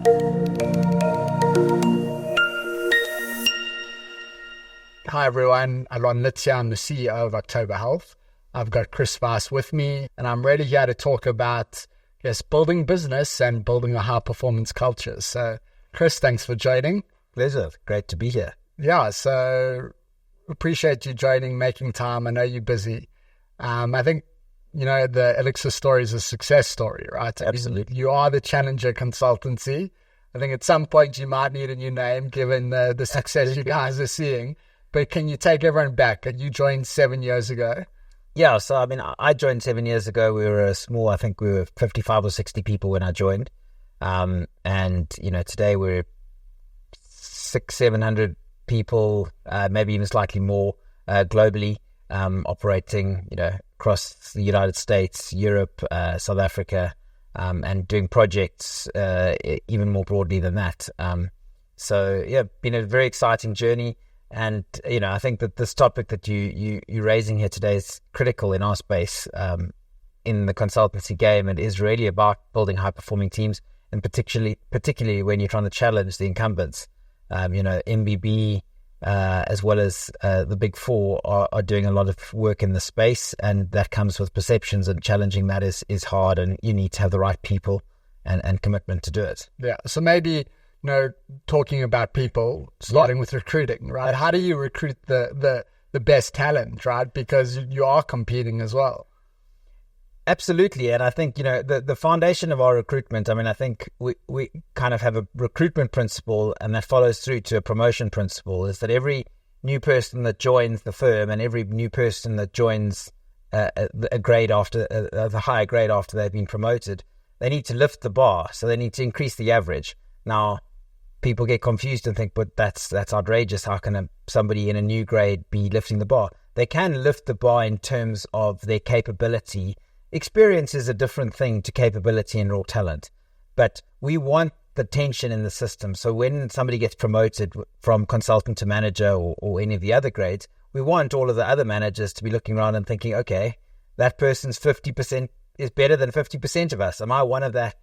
Hi everyone, I'm Elixxr. I'm the CEO of October Health. I've got Chris Weiss with me, and I'm really here to talk about building business and building a high-performance culture. So, Chris, thanks for joining. Pleasure. Great to be here. Yeah, so appreciate you joining, making time. I know you're busy. I think, the Elixxr story is a success story, right? Absolutely. You are the challenger consultancy. I think at some point you might need a new name given the success you guys are seeing. But can you take everyone back? You joined 7 years ago. Yeah, so I joined 7 years ago. We were small. I think we were 55 or 60 people when I joined. And today we're 600-700 people, maybe even slightly more, globally, operating, across the United States, Europe, South Africa, and doing projects even more broadly than that. Been a very exciting journey. And, I think that this topic that you're raising here today is critical in our space, in the consultancy game. It is really about building high-performing teams, and particularly when you're trying to challenge the incumbents. MBB, as well as the Big Four, are doing a lot of work in the space, and that comes with perceptions, and challenging that is hard, and you need to have the right people and commitment to do it. Yeah, so maybe... talking about people, starting with recruiting, right? How do you recruit the best talent, right? Because you are competing as well. Absolutely. And I think, the foundation of our recruitment, I think we kind of have a recruitment principle, and that follows through to a promotion principle, is that every new person that joins the firm and every new person that joins a grade after the higher grade after they've been promoted, they need to lift the bar. So they need to increase the average. Now, people get confused and think, but that's outrageous. How can somebody in a new grade be lifting the bar? They can lift the bar in terms of their capability. Experience is a different thing to capability and raw talent. But we want the tension in the system. So when somebody gets promoted from consultant to manager or any of the other grades, we want all of the other managers to be looking around and thinking, okay, that person's 50% is better than 50% of us. Am I one of those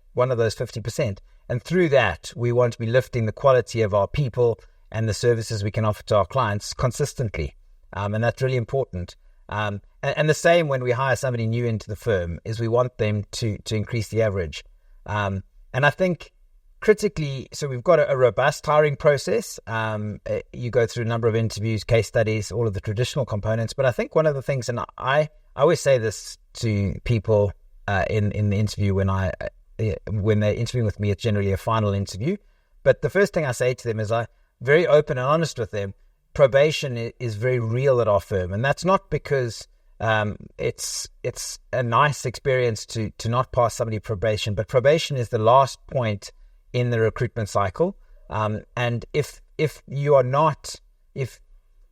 50%? And through that, we want to be lifting the quality of our people and the services we can offer to our clients consistently. And that's really important. And the same when we hire somebody new into the firm, is we want them to increase the average. And I think critically, so we've got a robust hiring process. You go through a number of interviews, case studies, all of the traditional components. But I think one of the things, and I always say this to people in the interview when they're interviewing with me, it's generally a final interview. But the first thing I say to them is I'm very open and honest with them. Probation is very real at our firm. And that's not because it's a nice experience to not pass somebody probation, but probation is the last point in the recruitment cycle. And if you are not,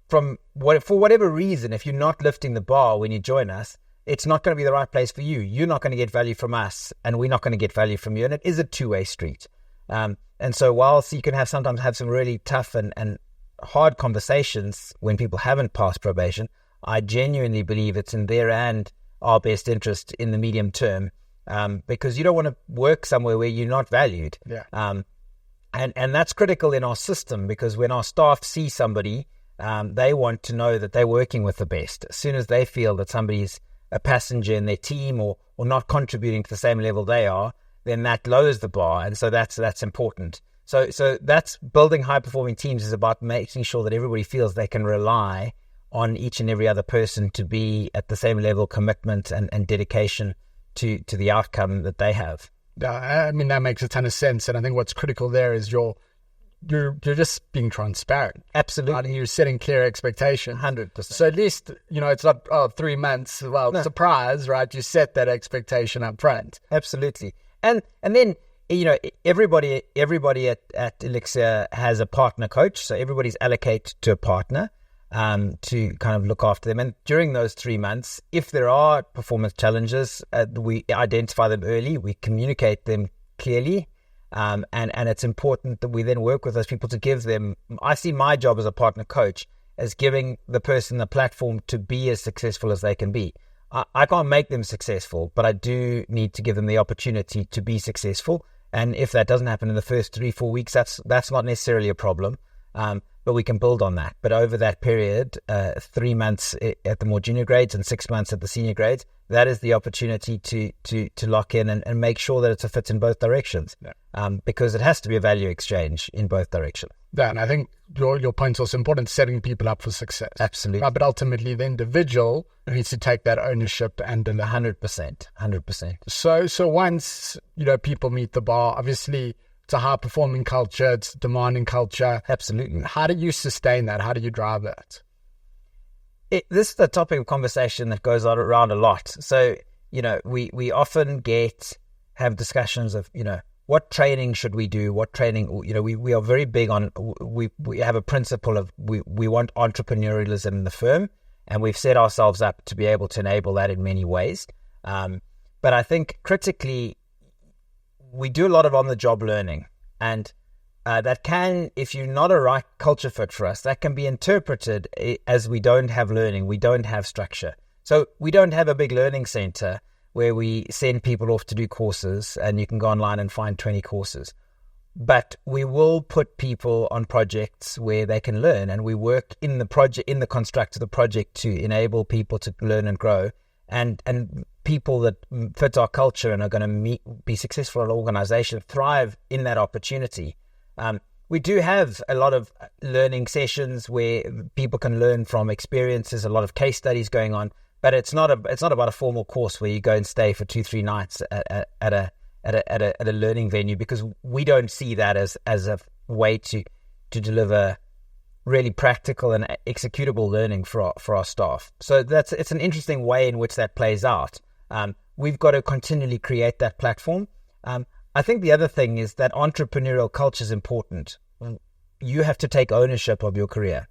for whatever reason, if you're not lifting the bar when you join us, it's not going to be the right place for you. You're not going to get value from us, and we're not going to get value from you. And it is a two-way street. And so whilst you can sometimes have some really tough and hard conversations when people haven't passed probation, I genuinely believe it's in their and our best interest in the medium term, because you don't want to work somewhere where you're not valued. Yeah. And that's critical in our system, because when our staff see somebody, they want to know that they're working with the best. As soon as they feel that somebody's a passenger in their team or not contributing to the same level they are, then that lowers the bar. And so that's important. So that's building high-performing teams is about making sure that everybody feels they can rely on each and every other person to be at the same level of commitment and dedication to the outcome that they have. Yeah, that makes a ton of sense. And I think what's critical there is you're just being transparent. Absolutely. And you're setting clear expectation. 100%. So at least, it's not 3 months. Well, no. Surprise, right? You set that expectation up front. Absolutely. And then, everybody at Elixxr has a partner coach. So everybody's allocated to a partner to kind of look after them. And during those 3 months, if there are performance challenges, we identify them early. We communicate them clearly. And it's important that we then work with those people to give them, I see my job as a partner coach as giving the person the platform to be as successful as they can be. I can't make them successful, but I do need to give them the opportunity to be successful. And if that doesn't happen in the first 3-4 weeks, that's not necessarily a problem. But we can build on that. But over that period, 3 months at the more junior grades and 6 months at the senior grades, that is the opportunity to lock in and make sure that it's a fit in both directions. Yeah. Because it has to be a value exchange in both directions. Yeah, and I think your point's also important, setting people up for success. Absolutely. But ultimately, the individual needs to take that ownership and deliver. 100%. So once, people meet the bar, obviously it's a high-performing culture, it's a demanding culture. Absolutely. How do you sustain that? How do you drive that? This is the topic of conversation that goes around a lot. So, we often have discussions of, what training should we do? What training, we are very big on, we have a principle of, we want entrepreneurialism in the firm, and we've set ourselves up to be able to enable that in many ways. But I think critically, we do a lot of on-the-job learning, and that can, if you're not a right culture fit for us, that can be interpreted as we don't have learning, we don't have structure. So we don't have a big learning center where we send people off to do courses, and you can go online and find 20 courses. But we will put people on projects where they can learn, and we work in the project, in the construct of the project, to enable people to learn and grow. And people that fit our culture and are going to be successful in an organization thrive in that opportunity. We do have a lot of learning sessions where people can learn from experiences, a lot of case studies going on, but it's not about a formal course where you go and stay for 2-3 nights at a learning venue, because we don't see that as a way to deliver really practical and executable learning for our staff. So it's an interesting way in which that plays out. We've got to continually create that platform. I think the other thing is that entrepreneurial culture is important. You have to take ownership of your career.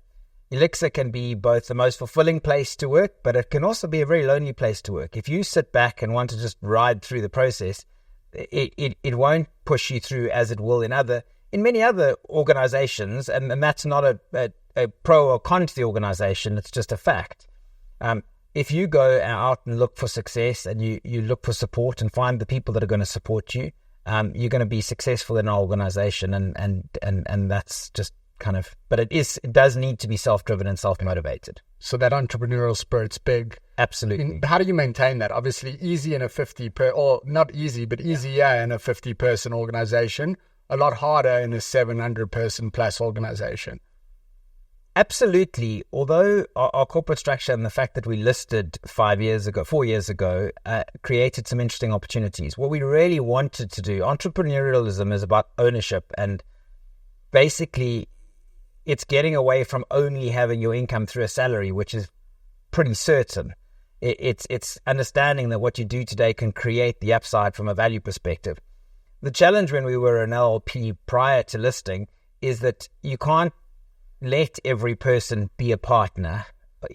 Elixxr can be both the most fulfilling place to work, but it can also be a very lonely place to work. If you sit back and want to just ride through the process, it won't push you through as it will in many other organizations, and that's not a pro or con to the organization, it's just a fact. If you go out and look for success, and you look for support and find the people that are going to support you, you're going to be successful in our organization, and that's just kind of, but it does need to be self-driven and self-motivated. So that entrepreneurial spirit's big. Absolutely. How do you maintain that? Obviously easy in a 50 or not easy, but easier in a 50-person organization, a lot harder in a 700-person plus organization. Absolutely. Although our corporate structure and the fact that we listed 4 years ago, created some interesting opportunities. What we really wanted to do, entrepreneurialism is about ownership, and basically it's getting away from only having your income through a salary, which is pretty certain. It's understanding that what you do today can create the upside from a value perspective. The challenge when we were an LLP prior to listing is that you can't let every person be a partner,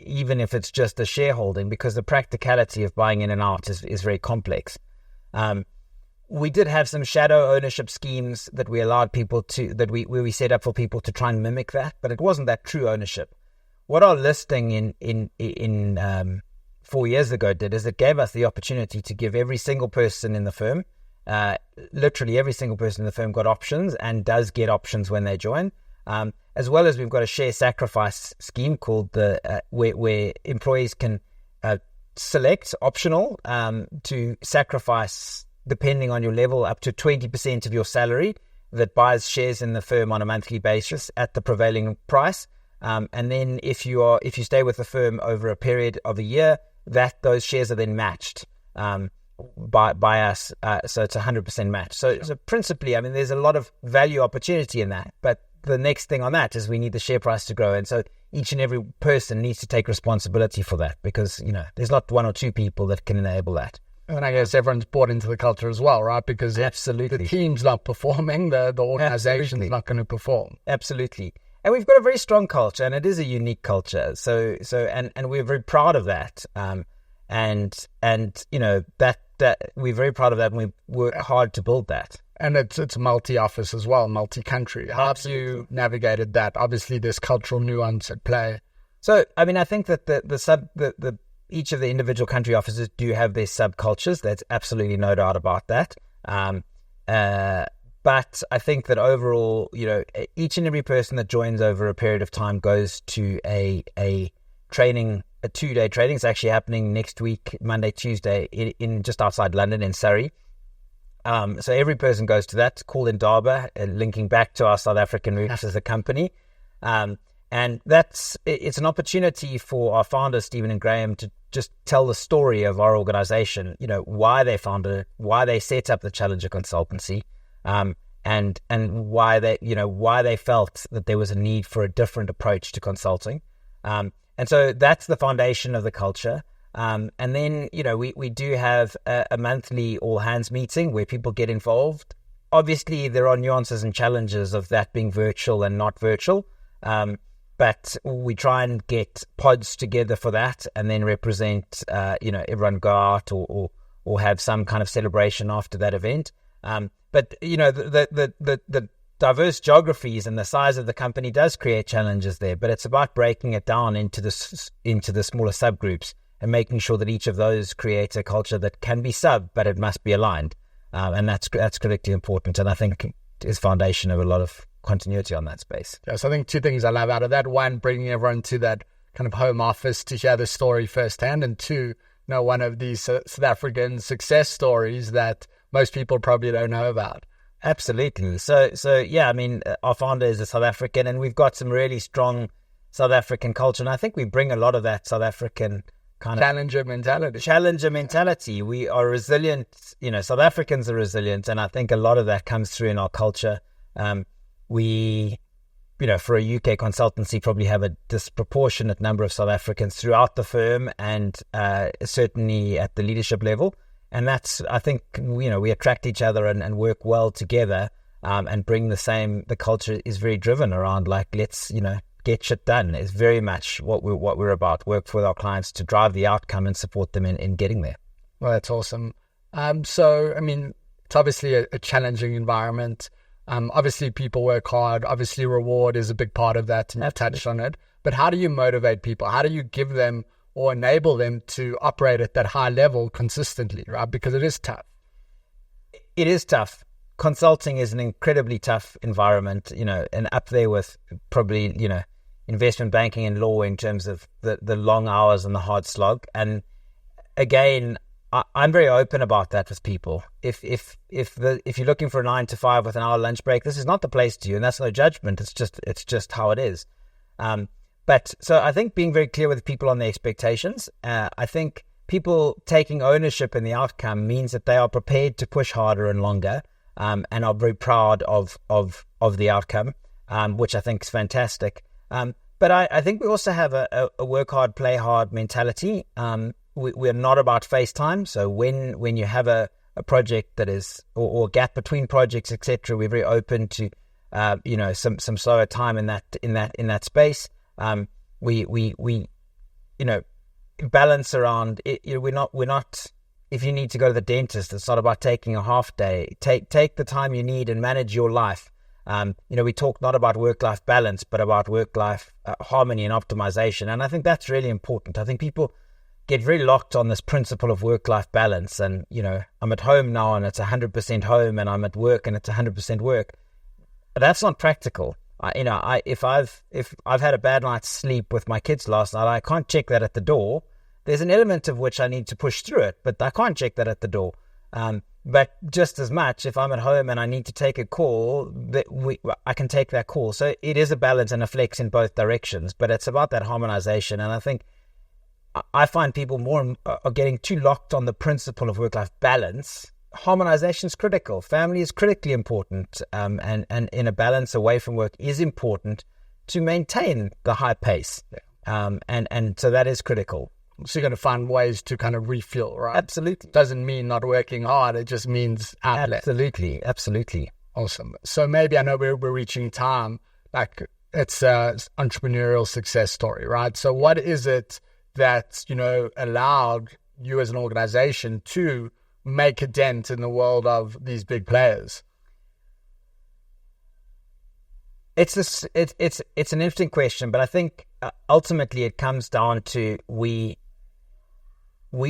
even if it's just a shareholding, because the practicality of buying in and out is very complex. We did have some shadow ownership schemes that we allowed people to, where we set up for people to try and mimic that, but it wasn't that true ownership. What our listing in 4 years ago did is it gave us the opportunity to give every single person in the firm, literally every single person in the firm got options and does get options when they join. As well as we've got a share sacrifice scheme called where employees can select optional to sacrifice, depending on your level, up to 20% of your salary that buys shares in the firm on a monthly basis at the prevailing price. And then if you stay with the firm over a period of a year, those shares are then matched by us. So it's 100% match. So principally, I mean, there's a lot of value opportunity in that. But the next thing on that is we need the share price to grow. And so each and every person needs to take responsibility for that, because, there's not one or two people that can enable that. And I guess everyone's bought into the culture as well, right? Because absolutely, the team's not performing, the organization's not going to perform. Absolutely. And we've got a very strong culture, and it is a unique culture. So we're very proud of that. And that we're very proud of that, and we work hard to build that. And it's multi-office as well, multi-country. How have you navigated that? Obviously, there's cultural nuance at play. So, I mean, I think that each of the individual country offices do have their subcultures. There's absolutely no doubt about that. But I think that overall, each and every person that joins over a period of time goes to a training, a 2-day training. It's actually happening next week, Monday, Tuesday, in just outside London in Surrey. So every person goes to that. It's called Indaba, linking back to our South African roots as a company. And it's an opportunity for our founders, Stephen and Graham, to just tell the story of our organization, why they founded it, why they set up the Challenger Consultancy, and why they felt that there was a need for a different approach to consulting. And so that's the foundation of the culture. And then, we do have a monthly all hands meeting where people get involved. Obviously, there are nuances and challenges of that being virtual and not virtual. But we try and get pods together for that, and then represent, everyone go out or have some kind of celebration after that event. But the diverse geographies and the size of the company does create challenges there. But it's about breaking it down into the smaller subgroups and making sure that each of those creates a culture that can be but it must be aligned. And that's critically important, and I think is foundation of a lot of continuity on that space. Yes, I think two things I love out of that. One, bringing everyone to that kind of home office to hear the story firsthand, and two, one of these South African success stories that most people probably don't know about. Absolutely. So yeah, I mean, our founder is a South African, and we've got some really strong South African culture, and I think we bring a lot of that South African kind of challenger mentality. We are resilient. South Africans are resilient, and I think a lot of that comes through in our culture. We, for a UK consultancy, probably have a disproportionate number of South Africans throughout the firm, and certainly at the leadership level. And that's, I think, we attract each other and work well together, and bring the culture is very driven around, let's, get shit done. It's very much what we're about. Work with our clients to drive the outcome and support them in getting there. Well, that's awesome. So, I mean, it's obviously a challenging environment. Obviously, people work hard. Obviously, reward is a big part of that, and you've touched on it. But how do you motivate people? How do you give them or enable them to operate at that high level consistently, right? Because it is tough. It is tough. Consulting is an incredibly tough environment, and up there with probably, investment banking and law in terms of the long hours and the hard slog. And again, I'm very open about that with people. If you're looking for a 9 to 5 with an hour lunch break, this is not the place to you, and that's no judgment. It's just how it is. But so I think being very clear with people on their expectations. I think people taking ownership in the outcome means that they are prepared to push harder and longer, and are very proud of the outcome, which I think is fantastic. But I think we also have a work hard, play hard mentality. We're not about FaceTime. So when you have a project that is, or a gap between projects, etc., we're very open to, some slower time in that space. We balance around it. We're not, if you need to go to the dentist, it's not about taking a half day. Take the time you need and manage your life. We talk not about work-life balance, but about work-life harmony and optimization. And I think that's really important. I think people get very locked on this principle of work-life balance. And, I'm at home now and it's 100% home, and I'm at work and it's 100% work. But that's not practical. If I've had a bad night's sleep with my kids last night, I can't check that at the door. There's an element of which I need to push through it, but I can't check that at the door. But just as much, if I'm at home and I need to take a call, I can take that call. So it is a balance and a flex in both directions, but it's about that harmonization. And I think I find people more are getting too locked on the principle of work-life balance. Harmonization is critical. Family is critically important, and in a balance away from work is important to maintain the high pace. And so that is critical. So you're going to find ways to kind of refuel, right? Absolutely. Doesn't mean not working hard. It just means outlet. Absolutely. Awesome. So maybe, I know we're reaching time, it's an entrepreneurial success story, right? So what is it that, allowed you as an organization to make a dent in the world of these big players? It's an interesting question, but I think ultimately it comes down to we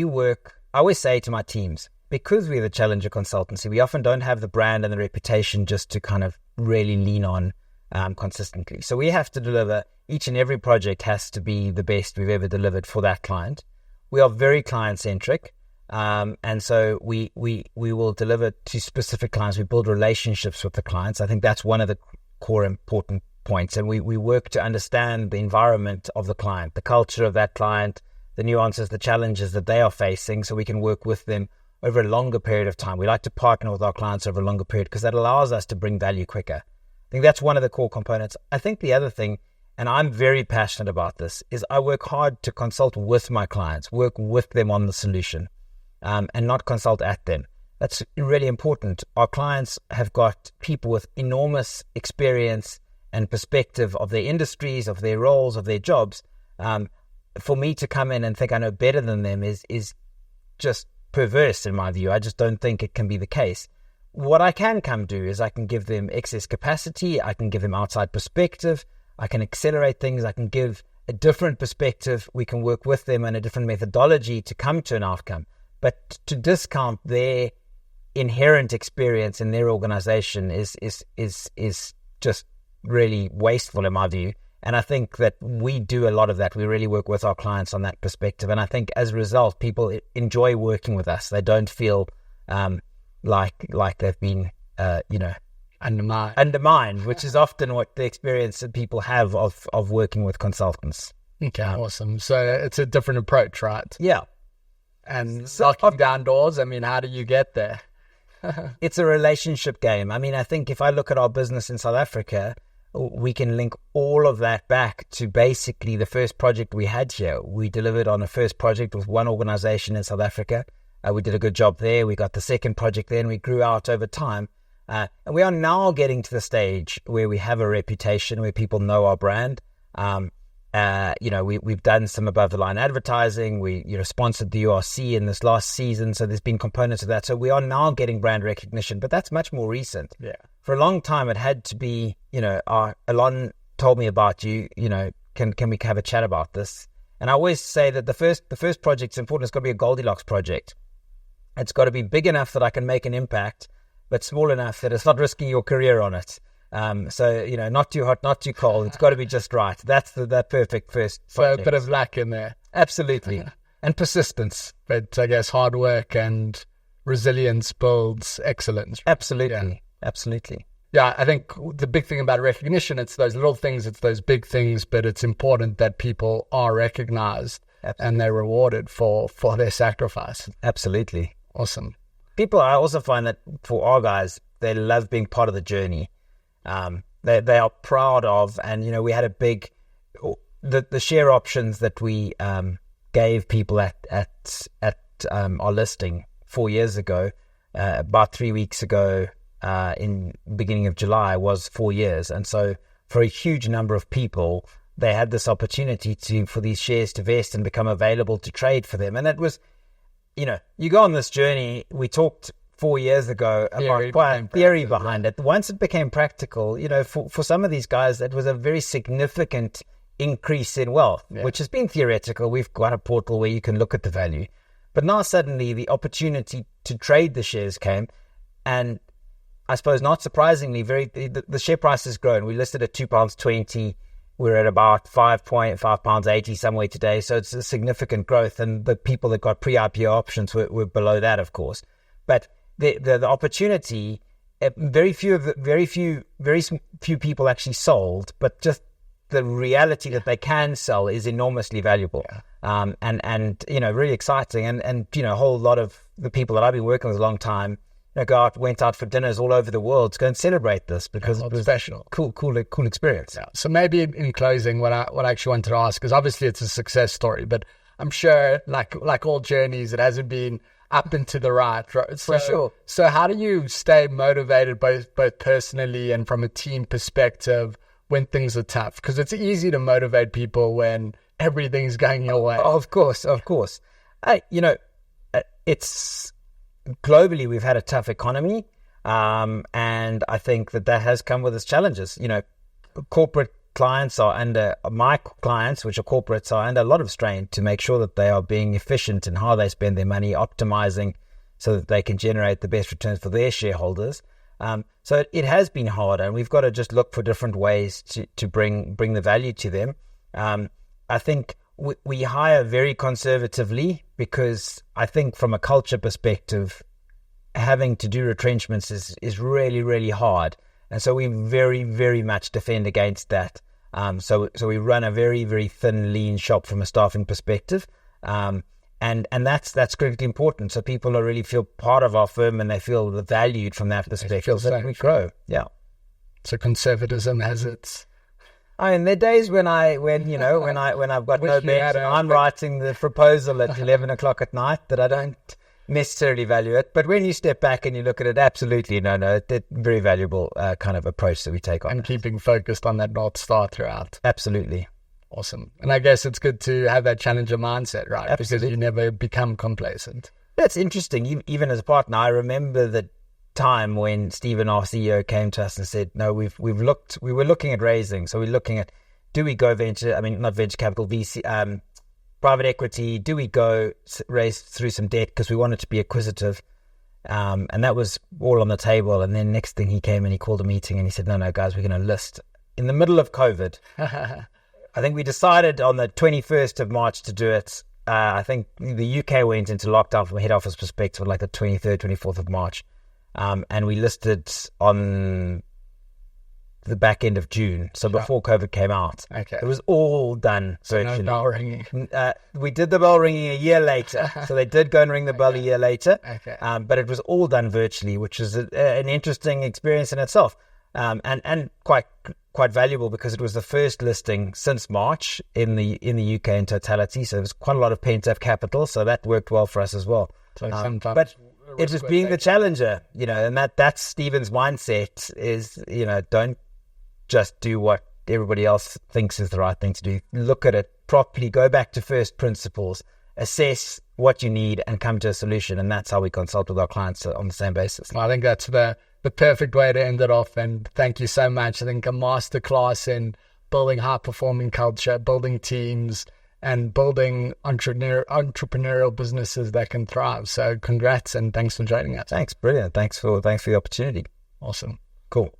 work. I always say to my teams, because we're the challenger consultancy, we often don't have the brand and the reputation just to kind of really lean on consistently. So we have to deliver. Each and every project has to be the best we've ever delivered for that client. We are very client-centric. And so we will deliver to specific clients. We build relationships with the clients. I think that's one of the core important points. And we work to understand the environment of the client, the culture of that client, the nuances, the challenges that they are facing, so we can work with them over a longer period of time. We like to partner with our clients over a longer period because that allows us to bring value quicker. I think that's one of the core components. I think the other thing, and I'm very passionate about this, is I work hard to consult with my clients, work with them on the solution. And not consult at them. That's really important. Our clients have got people with enormous experience and perspective of their industries, of their roles, of their jobs. For me to come in and think I know better than them is just perverse in my view. I just don't think it can be the case. What I can come do is I can give them excess capacity. I can give them outside perspective. I can accelerate things. I can give a different perspective. We can work with them in a different methodology to come to an outcome. But to discount their inherent experience in their organization is just really wasteful in my view. And I think that we do a lot of that. We really work with our clients on that perspective. And I think as a result, people enjoy working with us. They don't feel like they've been, undermined, which is often what the experience that people have of working with consultants. Okay, awesome. So it's a different approach, right? Yeah. And knocking down doors, I mean, how do you get there? It's a relationship game. I mean, I think if I look at our business in South Africa, we can link all of that back to basically the first project we had here. We delivered on a first project with one organization in South Africa. We did a good job there. We got the second project there, and we grew out over time. And we are now getting to the stage where we have a reputation, where people know our brand. We've done some above the line advertising. We sponsored the URC in this last season, so there's been components of that. So we are now getting brand recognition, but that's much more recent. Yeah. For a long time, it had to be, Alon told me about you. Can we have a chat about this? And I always say that the first project's important. It's got to be a Goldilocks project. It's got to be big enough that I can make an impact, but small enough that it's not risking your career on it. Not too hot, not too cold. It's got to be just right. That's that perfect first project. So a bit of luck in there. Absolutely. And persistence. But I guess hard work and resilience builds excellence. Absolutely. Yeah. Absolutely. Yeah, I think the big thing about recognition, it's those little things, it's those big things, but it's important that people are recognized. Absolutely. And they're rewarded for their sacrifice. Absolutely. Awesome. People, I also find that for our guys, they love being part of the journey. They are proud of, and we had a big, the share options that we gave people at our listing 4 years ago, about 3 weeks ago, in beginning of July, was 4 years. And so for a huge number of people, they had this opportunity for these shares to vest and become available to trade for them. And that was, you go on this journey. We talked 4 years ago about theory behind it. Once it became practical, for some of these guys, it was a very significant increase in wealth, which has been theoretical. We've got a portal where you can look at the value. But now suddenly the opportunity to trade the shares came, and I suppose not surprisingly, the share price has grown. We listed at £2.20. We're at about £5.80 somewhere today. So it's a significant growth. And the people that got pre-IPO options were below that, of course. But the opportunity, very few people actually sold, but just the reality that they can sell is enormously valuable. Yeah. And really exciting. And a whole lot of the people that I've been working with a long time, went out for dinners all over the world to go and celebrate this because it was special. Cool experience. Yeah. So maybe in closing, what I actually wanted to ask, because obviously it's a success story, but I'm sure like all journeys, it hasn't been up and to the right. So, for sure. So how do you stay motivated both personally and from a team perspective when things are tough? Because it's easy to motivate people when everything's going your way. Of course. It's globally, we've had a tough economy, and I think that has come with its challenges. Corporate clients my clients, which are corporates, are under a lot of strain to make sure that they are being efficient in how they spend their money, optimizing so that they can generate the best returns for their shareholders. So it has been hard, and we've got to just look for different ways to bring the value to them. I think we hire very conservatively, because I think from a culture perspective, having to do retrenchments is really, really hard. And so we very, very much defend against that. So we run a very, very thin, lean shop from a staffing perspective. And that's critically important. So people really feel part of our firm, and they feel valued from that perspective. So we grow. Yeah. So conservatism has its. I mean, there are days when I've got no bench and I'm writing the proposal at 11 o'clock at night that I don't necessarily value it. But when you step back and you look at it, absolutely, it's a very valuable kind of approach that we take on. And keeping focused on that North Star throughout. Absolutely. Awesome. And I guess it's good to have that challenger mindset, right? Absolutely. Because you never become complacent. That's interesting. Even as a partner, I remember the time when Stephen, our CEO, came to us and said, no, we were looking at raising. So we're looking at, do we go not venture capital, VC, private equity, do we go raise through some debt, because we wanted to be acquisitive. And that was all on the table. And then next thing, he came and he called a meeting and he said, no, guys, we're going to list in the middle of COVID. I think we decided on the 21st of March to do it. I think the UK went into lockdown from a head office perspective like the 23rd, 24th of March. And we listed on the back end of June, so before COVID came out. Okay. It was all done virtually. No bell ringing. We did the bell ringing a year later. So they did go and ring the bell a year later. Okay. But it was all done virtually, which is an interesting experience in itself. And quite valuable, because it was the first listing since March in the UK in totality. So there was quite a lot of pent-up capital. So that worked well for us as well. So sometimes, but it was being the challenger, and that's Stephen's mindset is, don't just do what everybody else thinks is the right thing to do. Look at it properly, go back to first principles, assess what you need, and come to a solution. And that's how we consult with our clients on the same basis. Well, I think that's the perfect way to end it off. And thank you so much. I think a masterclass in building high-performing culture, building teams, and building entrepreneurial businesses that can thrive. So congrats, and thanks for joining us. Thanks. Brilliant. Thanks for the opportunity. Awesome. Cool.